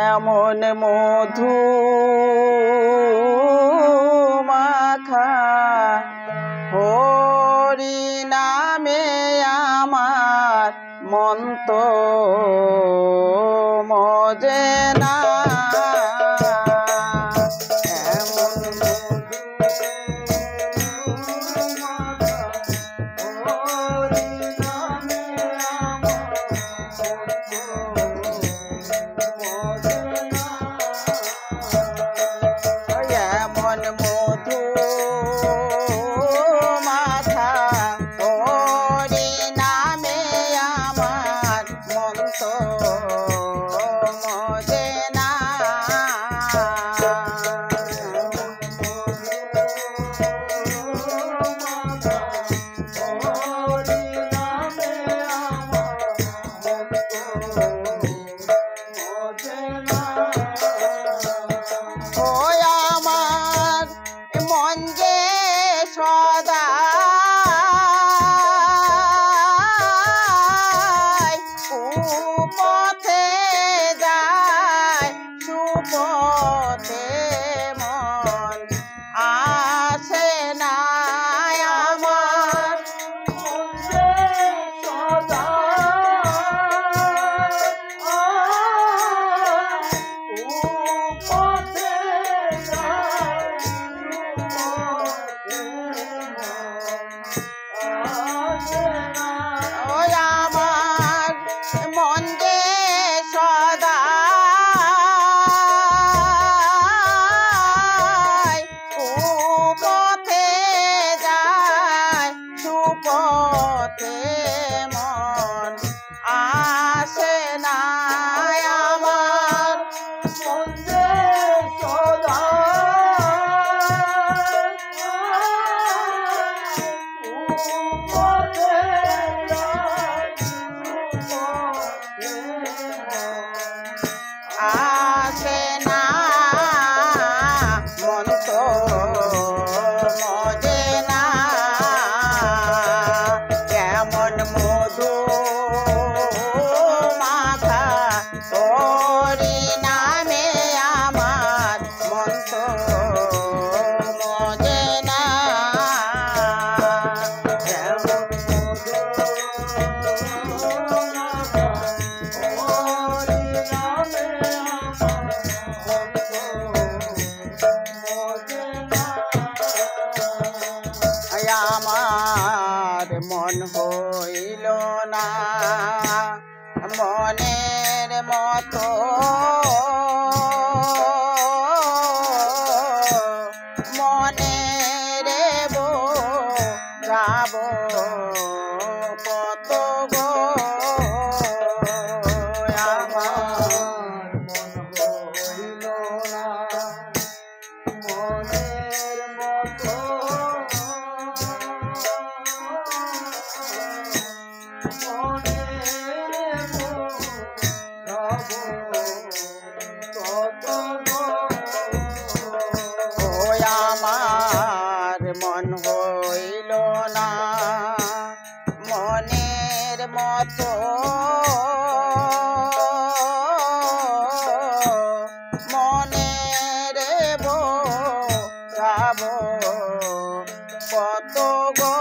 এমন মধু মাখা হরি নামে আমার মন তো মজে না। আমার মন হইল না মনের মতো, মনের যাব কত গো। আমার মন হইল না মনের মতো, আমার মন হইল না মনের মতো, মনের যাব কত গো।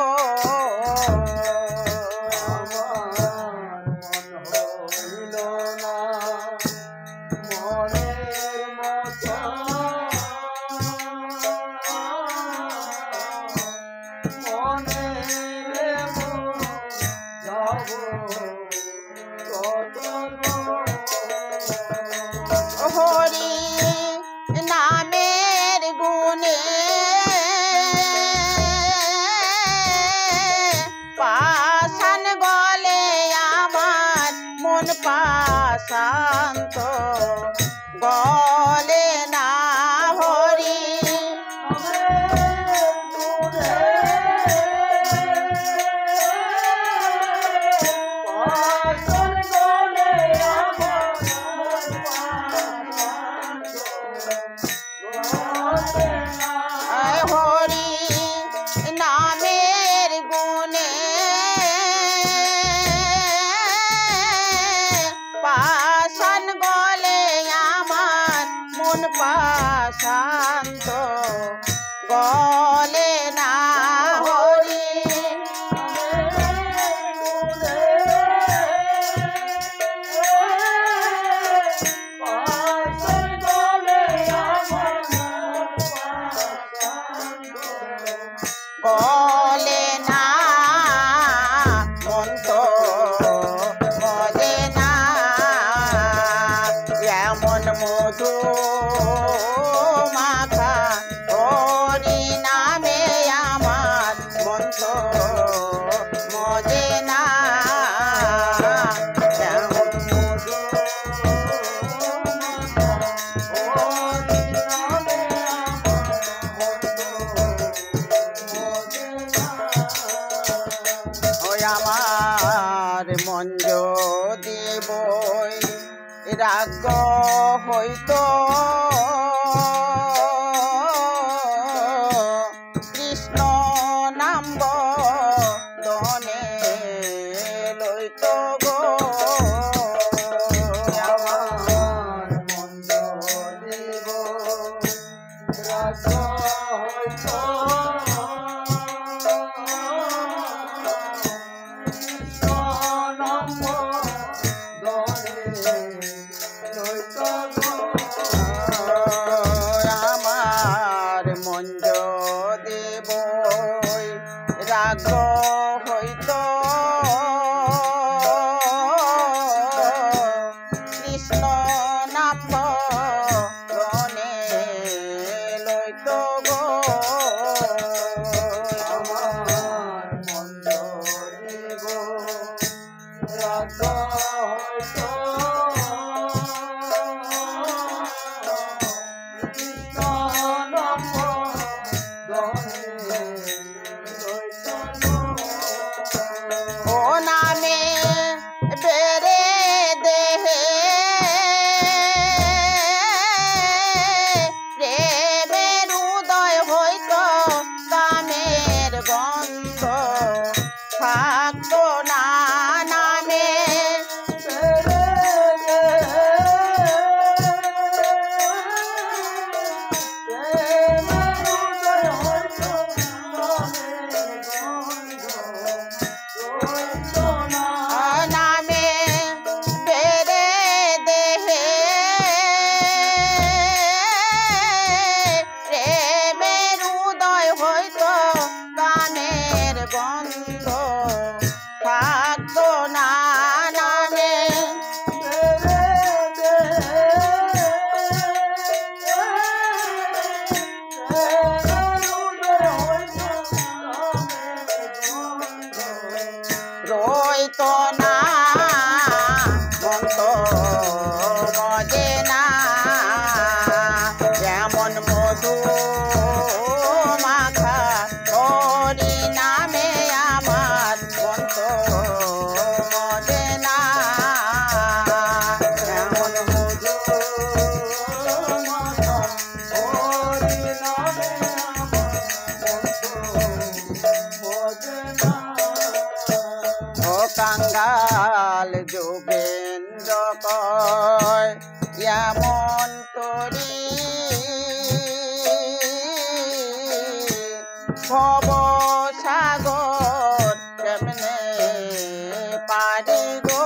হরি নামের গুণে পাষাণ গলে আমার মন পাশান্ত গলে না। হরি নামের গুণে পাষাণ মন পাশান্ত গলে না হরি গলে না মন তো মজে না এমন মধু মাখা হরি নামে আমার মন তো মজে না এমন মধু আমার মন যদি বই রাগ হইতো কৃষ্ণ নাম বদনে লইতো গো আমার মন যদি বই রাগ হইতো আমার মন যদি বই রাগ হইতো কৃষ্ণ নাম বদনে লইতো গো আমার মন যদি বই রাগ হইতো ও নামে বেড়ে দেহে প্রেমের উদয় হইতো কামের গন্ধ থাকতো না নামে নামে বেড়ে দেহে প্রেমের উদয় হইতো কামের গন্ধ থাকতো না নামে রইতো না মন তো মজে না যেমন মধু মাখা হরি নামে আমার মন তো মজে না যেমন মধু মাখা হরি নামে আমার মজে না ও কাঙ্গাল যোগেন্দ্র কয় এমন তরি ভব সাগর কেমনে পারি গো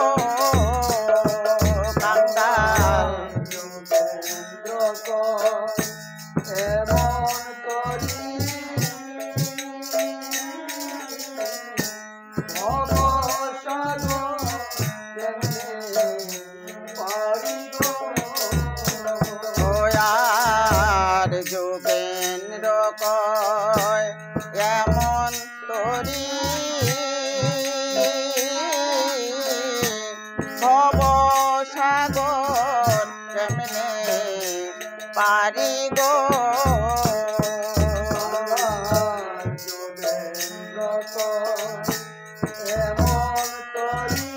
কাঙ্গাল যোগেন্দ্র কয় এমন তরি যোগেন্দ্র কয় এমন তরি ভব সাগর কেমনে পারি গো যোগেন্দ্র কয় এমন তরি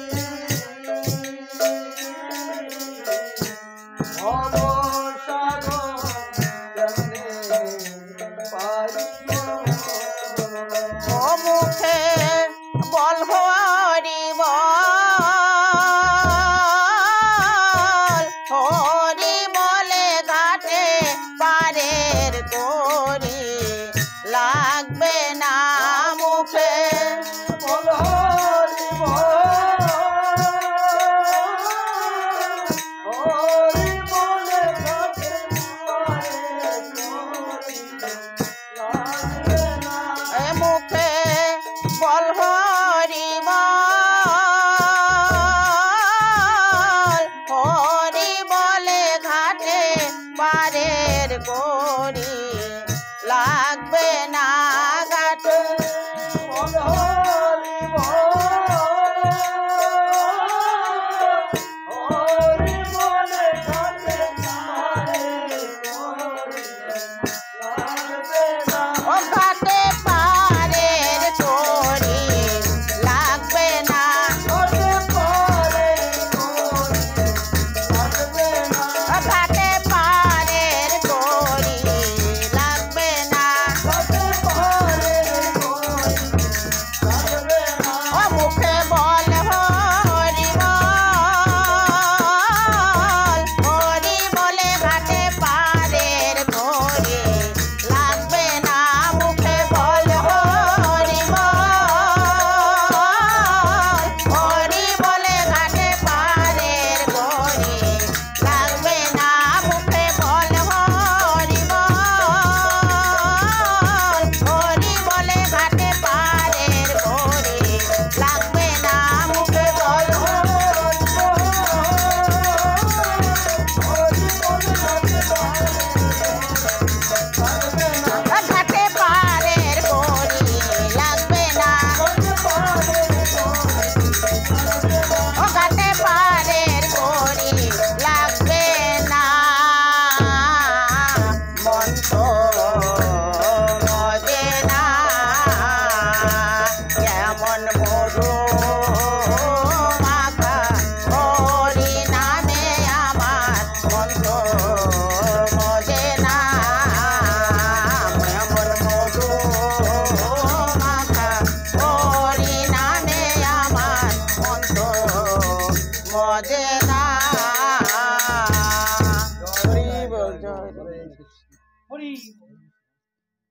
ভব মুখে বল হরি বল হরি বলে ঘাটে পারের করি লাগবে না ঘাট ও ঘাটে পারের করি লাগবে না ও ঘাটে পারের করি লাগবে না ও মুখে বল হরি বলে ঘাটে পারের করি লাগবে না মুখে বল হরি বলে ঘাটে পারের করি লাগবে না মুখে বল হরি বলে ঘাটে পারের করি লাগবে না মুখে বল ঘাটে পারের করি লাগবে না ও ঘাটে পারের করি লাগবে না মন তো মজে না কেমন মরু মাখা হরি নামে আমার মন তো মজে না কেমন মরু মাখা হরি নামে আমার মন তো মজে না হরি বল জয়